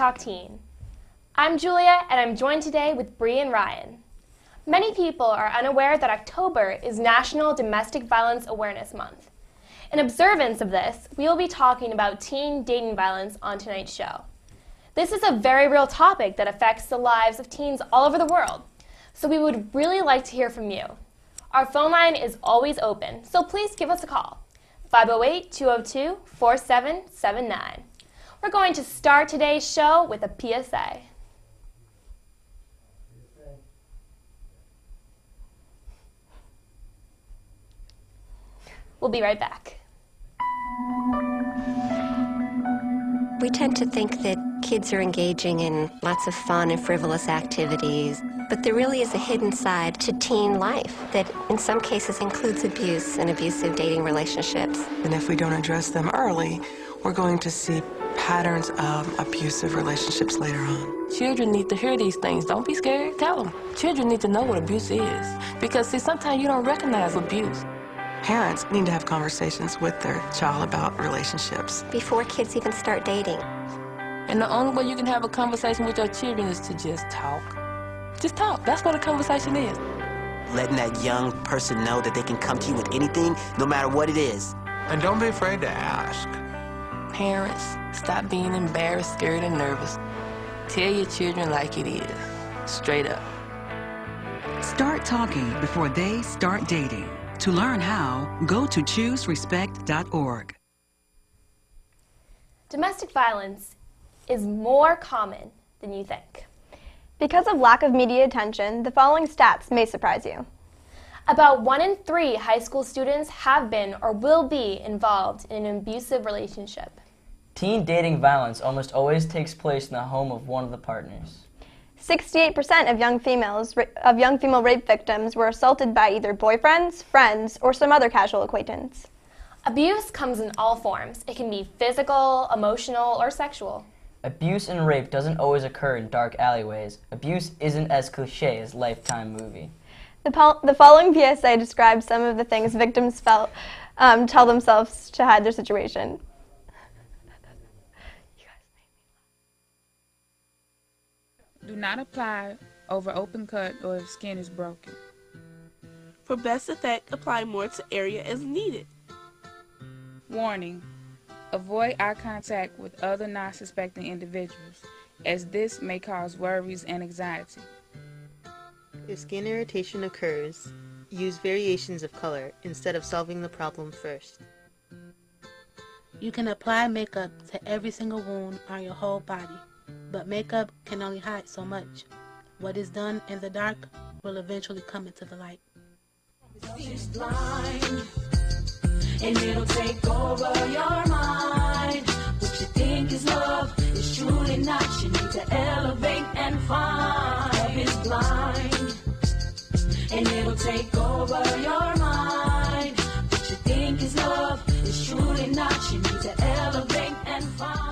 Talk Teen. I'm Julia, and I'm joined today with Bree and Ryan. Many people are unaware that October is National Domestic Violence Awareness Month. In observance of this, we will be talking about teen dating violence on tonight's show. This is a very real topic that affects the lives of teens all over the world, so we would really like to hear from you. Our phone line is always open, so please give us a call, 508-202-4779. We're going to start today's show with a PSA. We'll be right back. We tend to think that kids are engaging in lots of fun and frivolous activities, but there really is a hidden side to teen life that in some cases includes abuse and abusive dating relationships. And if we don't address them early, we're going to see patterns of abusive relationships later on. Children need to hear these things. Don't be scared. Tell them. Children need to know what abuse is. Because, see, sometimes you don't recognize abuse. Parents need to have conversations with their child about relationships. Before kids even start dating. And the only way you can have a conversation with your children is to just talk. Just talk. That's what a conversation is. Letting that young person know that they can come to you with anything, no matter what it is. And don't be afraid to ask. Parents, stop being embarrassed, scared, and nervous. Tell your children like it is. Straight up. Start talking before they start dating. To learn how, go to chooserespect.org. Domestic violence is more common than you think. Because of lack of media attention, the following stats may surprise you. About 1 in 3 high school students have been or will be involved in an abusive relationship. Teen dating violence almost always takes place in the home of one of the partners. 68% of young female rape victims were assaulted by either boyfriends, friends, or some other casual acquaintance. Abuse comes in all forms. It can be physical, emotional, or sexual. Abuse and rape doesn't always occur in dark alleyways. Abuse isn't as cliché as Lifetime movie. The following PSA describes some of the things victims tell themselves to hide their situation. Do not apply over open cut or if skin is broken. For best effect, apply more to area as needed. Warning: avoid eye contact with other non-suspecting individuals, as this may cause worries and anxiety. If skin irritation occurs, use variations of color instead of solving the problem first. You can apply makeup to every single wound on your whole body, but makeup can only hide so much. What is done in the dark will eventually come into the light. She's blind, and it'll take over your mind. What you think is love is truly not. You need to elevate and find. Love is blind, and it'll take over your mind. What you think is love is truly not. You need to elevate and find.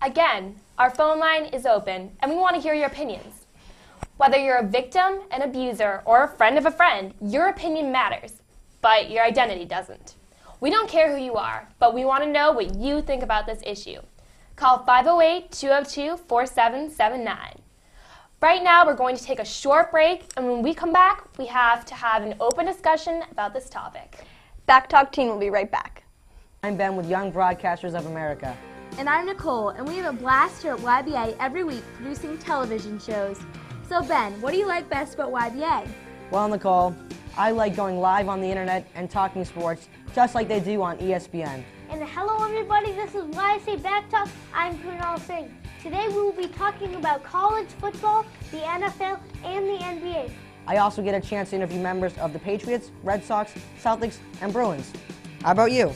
Again, our phone line is open, and we want to hear your opinions. Whether you're a victim, an abuser, or a friend of a friend, your opinion matters, but your identity doesn't. We don't care who you are, but we want to know what you think about this issue. Call 508-202-4779. Right now, we're going to take a short break, and when we come back, we have to have an open discussion about this topic. Back Talk Teen will be right back. I'm Ben with Young Broadcasters of America. And I'm Nicole, and we have a blast here at YBA every week producing television shows. So Ben, what do you like best about YBA? Well, Nicole, I like going live on the internet and talking sports just like they do on ESPN. And hello everybody, this is YSA Back Talk. I'm Kunal Singh. Today we will be talking about college football, the NFL, and the NBA. I also get a chance to interview members of the Patriots, Red Sox, Celtics, and Bruins. How about you?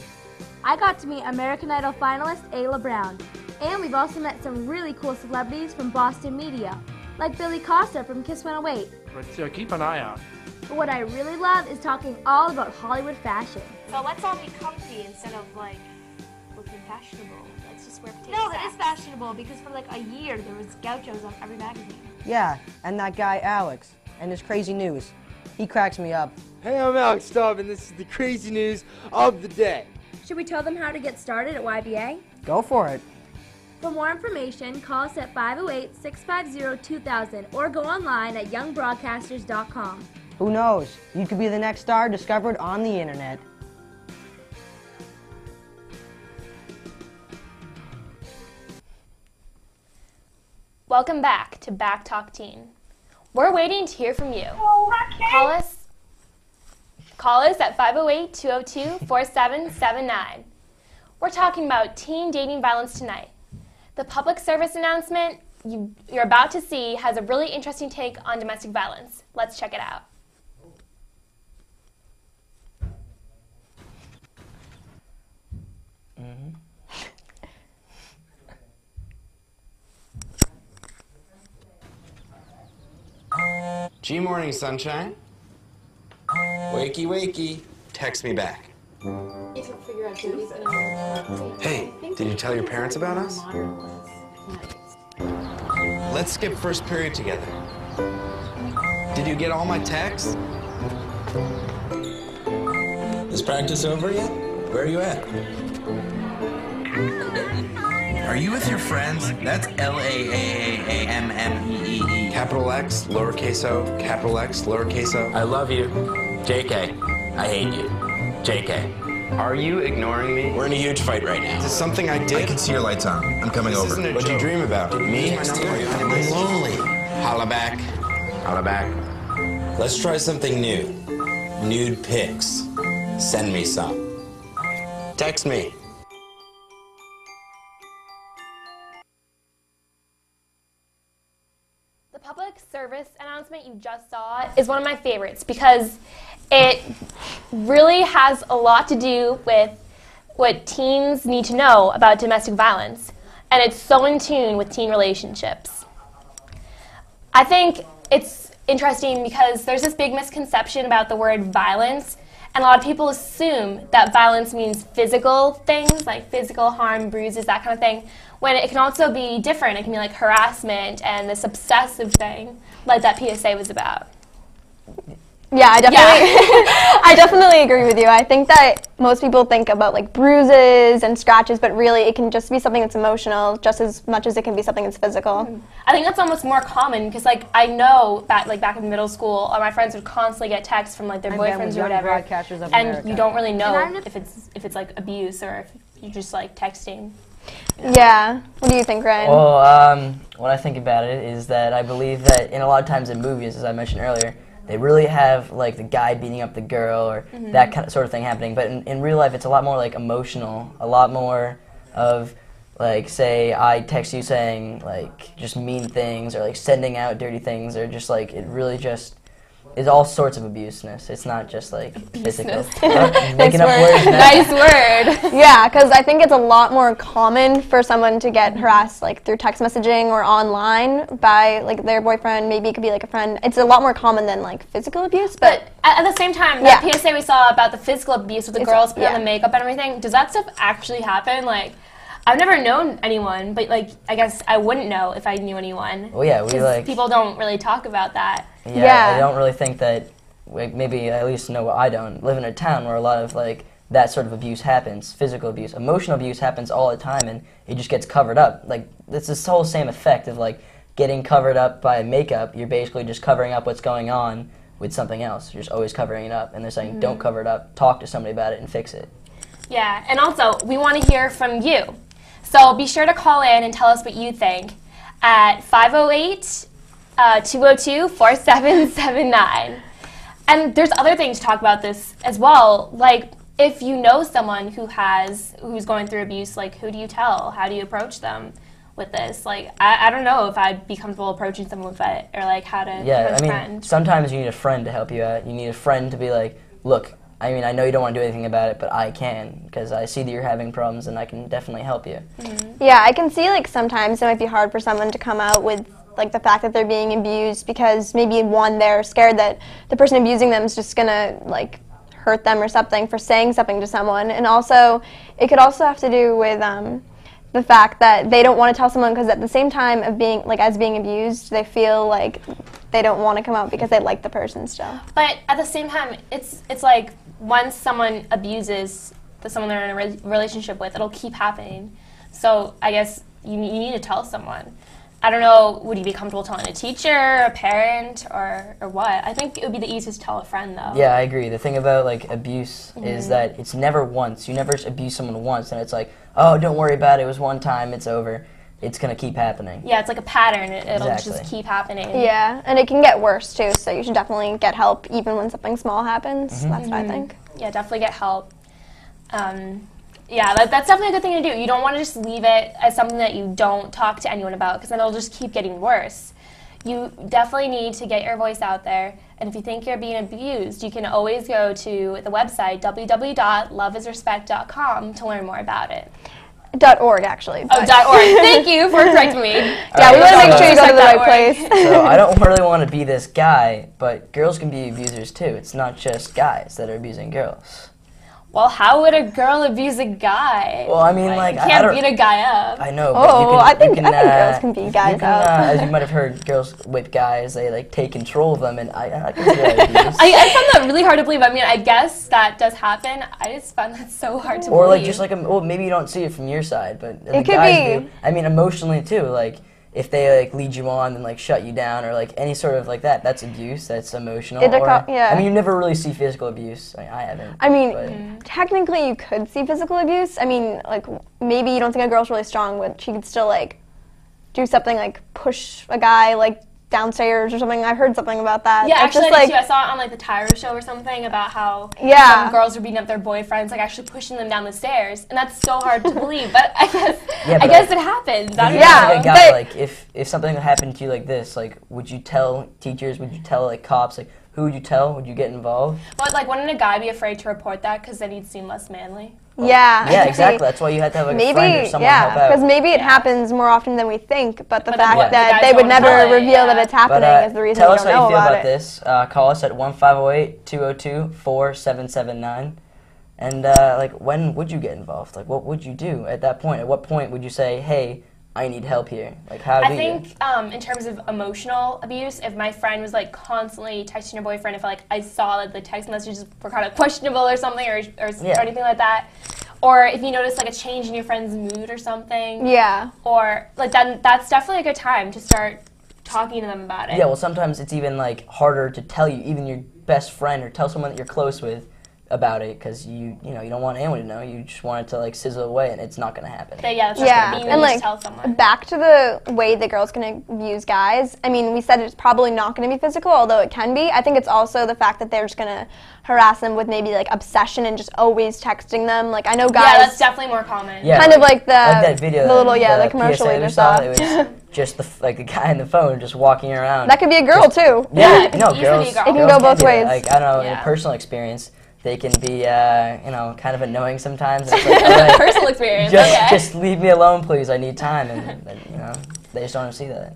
I got to meet American Idol finalist Ayla Brown. And we've also met some really cool celebrities from Boston media, like Billy Costa from Kiss 108. But keep an eye out. But what I really love is talking all about Hollywood fashion. So let's all be comfy instead of looking fashionable. Let's just wear potato No, sacks. that is fashionable because for a year there was gauchos on every magazine. Yeah, and that guy Alex and his crazy news. He cracks me up. Hey, I'm Alex Staub, and this is the crazy news of the day. Should we tell them how to get started at YBA? Go for it. For more information, call us at 508-650-2000 or go online at youngbroadcasters.com. Who knows? You could be the next star discovered on the internet. Welcome back to Back Talk Teen. We're waiting to hear from you. Call us at 508-202-4779. We're talking about teen dating violence tonight. The public service announcement you're about to see has a really interesting take on domestic violence. Let's check it out. G-Morning, sunshine. Wakey, wakey. Text me back. Hey, did you tell your parents about us? Let's skip first period together. Did you get all my texts? Is practice over yet? Where are you at? Are you with your friends? That's L-A-A-A-A-M-M-E-E-E. Capital X, lowercase o, capital X, lowercase o. I love you. JK, I hate you. JK. Are you ignoring me? We're in a huge fight right now. Is this something I did? I can see your lights on. I'm coming over. What did you dream about? Me? I'm lonely. Holla back. Holla back. Let's try something new. Nude pics. Send me some. Text me. The public service announcement you just saw is one of my favorites because it really has a lot to do with what teens need to know about domestic violence, and it's so in tune with teen relationships. I think it's interesting because there's this big misconception about the word violence, and a lot of people assume that violence means physical things, like physical harm, bruises, that kind of thing, when it can also be different. It can be like harassment and this obsessive thing like that PSA was about. Yeah, I definitely agree with you. I think that most people think about like bruises and scratches, but really it can just be something that's emotional just as much as it can be something that's physical. I think that's almost more common because like I know back in middle school, all my friends would constantly get texts from like their boyfriends or whatever, and you don't really know if it's like abuse or if you're just like texting. Yeah. What do you think, Ryan? Well, what I think about it is that I believe that in a lot of times in movies, as I mentioned earlier, they really have like the guy beating up the girl or that kind of sort of thing happening. But in real life, it's a lot more like emotional, a lot more of like, say, I text you saying like just mean things or like sending out dirty things or just like it really just is all sorts of abuseness. It's not just like physical. Making up words now. Nice word. Yeah, because I think it's a lot more common for someone to get harassed like through text messaging or online by like their boyfriend. Maybe it could be like a friend. It's a lot more common than like physical abuse. But at the same time, that PSA we saw about the physical abuse with the girls putting on the makeup and everything, does that stuff actually happen? Like, I've never known anyone, but like I guess I wouldn't know if I knew anyone. Well, yeah, we like people don't really talk about that. Yeah, I don't really think that. Maybe at least know I don't live in a town where a lot of like that sort of abuse happens. Physical abuse, emotional abuse happens all the time, and it just gets covered up. Like it's this whole same effect of like getting covered up by makeup. You're basically just covering up what's going on with something else. You're just always covering it up, and they're saying don't cover it up. Talk to somebody about it and fix it. Yeah, and also we want to hear from you. So be sure to call in and tell us what you think at 508-202-4779. And there's other things to talk about this as well. Like if you know someone who's going through abuse, like who do you tell? How do you approach them with this? Like I don't know if I'd be comfortable approaching someone with it or like how to approach a friend. Sometimes you need a friend to help you out. You need a friend to be like, look, I mean, I know you don't want to do anything about it, but I can, because I see that you're having problems and I can definitely help you. Yeah, I can see like sometimes it might be hard for someone to come out with like the fact that they're being abused because maybe one, they're scared that the person abusing them is just gonna like hurt them or something for saying something to someone, and also it could also have to do with the fact that they don't want to tell someone because at the same time of being as being abused, they feel like they don't want to come out because they like the person still. But at the same time, it's like once someone abuses someone they're in a relationship with, it'll keep happening. So I guess you need to tell someone. I don't know, would you be comfortable telling a teacher, a parent, or what? I think it would be the easiest to tell a friend, though. Yeah, I agree. The thing about like abuse is that it's never once. You never abuse someone once, and it's like, oh, don't worry about it. It was one time. It's over. It's gonna keep happening. Yeah, it's like a pattern. It'll Exactly. just keep happening. Yeah, and it can get worse too. So you should definitely get help, even when something small happens. That's what I think. Yeah, definitely get help. Yeah, that's definitely a good thing to do. You don't want to just leave it as something that you don't talk to anyone about, because then it'll just keep getting worse. You definitely need to get your voice out there, and if you think you're being abused, you can always go to the website www.loveisrespect.com to learn more about it. .org, actually. Oh, .org. Thank you for correcting me. Yeah, we want to make sure you go to the right place. So I don't really want to be this guy, but girls can be abusers too. It's not just guys that are abusing girls. Well, how would a girl abuse a guy? Well, I mean, like, you I can't don't- beat a guy up. I know, but I think girls can beat guys up. As you might have heard, girls whip guys. They like take control of them, and I can see that abuse. I find that really hard to believe. I mean, I guess that does happen. I just find that so hard to believe. Or like just like well, maybe you don't see it from your side, but the It could guys be. do. I mean, emotionally too. Like if they like lead you on and like shut you down, or like any sort of like that, that's abuse. That's emotional. Yeah. I mean, you never really see physical abuse. I haven't. I mean, but- technically you could see physical abuse. I mean, like, maybe you don't think a girl's really strong, but she could still, like, do something like push a guy, like, downstairs or something. I've heard something about that. Yeah, It's actually, just, I like, did too. I saw it on like the Tyra show or something about how Yeah. some girls were beating up their boyfriends, like actually pushing them down the stairs, and that's so hard to believe. But I guess it happens. I don't know. Like a guy, like if something happened to you like this, like would you tell teachers? Would you tell like cops? Like who would you tell? Would you get involved? But like, wouldn't a guy be afraid to report that because then he'd seem less manly? Yeah. Yeah, exactly. That's why you have to have like maybe, a friend or someone to help out. because maybe it happens more often than we think, but the But fact the guys that they would don't never tell it, reveal that it's happening is the reason tell we us don't how know you feel about about it. this. Call us at 1-508-202-4779. And like, when would you get involved? Like, what would you do at that point? At what point would you say, "Hey, I need help here"? Like, how do I you? think in terms of emotional abuse, if my friend was like constantly texting her boyfriend, if like I saw that the text messages were kind of questionable or something, or anything like that, or if you notice like a change in your friend's mood or something, or like that's definitely a good time to start talking to them about it. Yeah, well, sometimes it's even like harder to tell you, even your best friend, or tell someone that you're close with about it, because you don't want anyone to know. You just want it to like sizzle away, and it's not gonna happen. But yeah, that's you and need like to tell someone. back to the way that girls can abuse guys. I mean, we said it's probably not going to be physical, although it can be. I think it's also the fact that they're just going to harass them with maybe like obsession and just always texting them. Like I know guys. Yeah, that's definitely more common. Yeah, kind of like that video, the little the commercial PSA we we just saw. saw. It was just the guy on the phone just walking around. That could be a girl too. Yeah, it could no, easily girls. be a girl. It can girls go both do that. ways. Like I don't know, in Yeah. a personal experience, they can be kind of annoying sometimes. And it's like, all right, Personal experience. just leave me alone, please. I need time, and they just don't see that.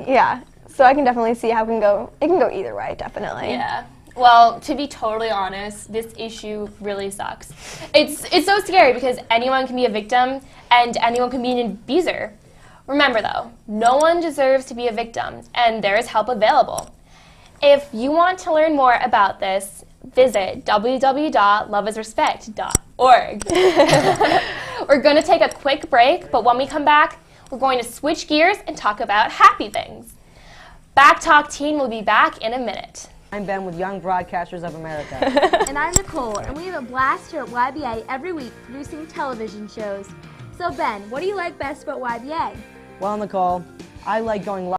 Yeah. So I can definitely see how it can go either way, definitely. Yeah. Well, to be totally honest, this issue really sucks. It's so scary because anyone can be a victim and anyone can be an abuser. Remember though, no one deserves to be a victim, and there is help available. If you want to learn more about this, visit www.loveisrespect.org. We're going to take a quick break, but when we come back, we're going to switch gears and talk about happy things. Back Talk Teen will be back in a minute. I'm Ben with Young Broadcasters of America. And I'm Nicole, and we have a blast here at YBA every week producing television shows. So Ben, what do you like best about YBA? Well, Nicole, I like going live.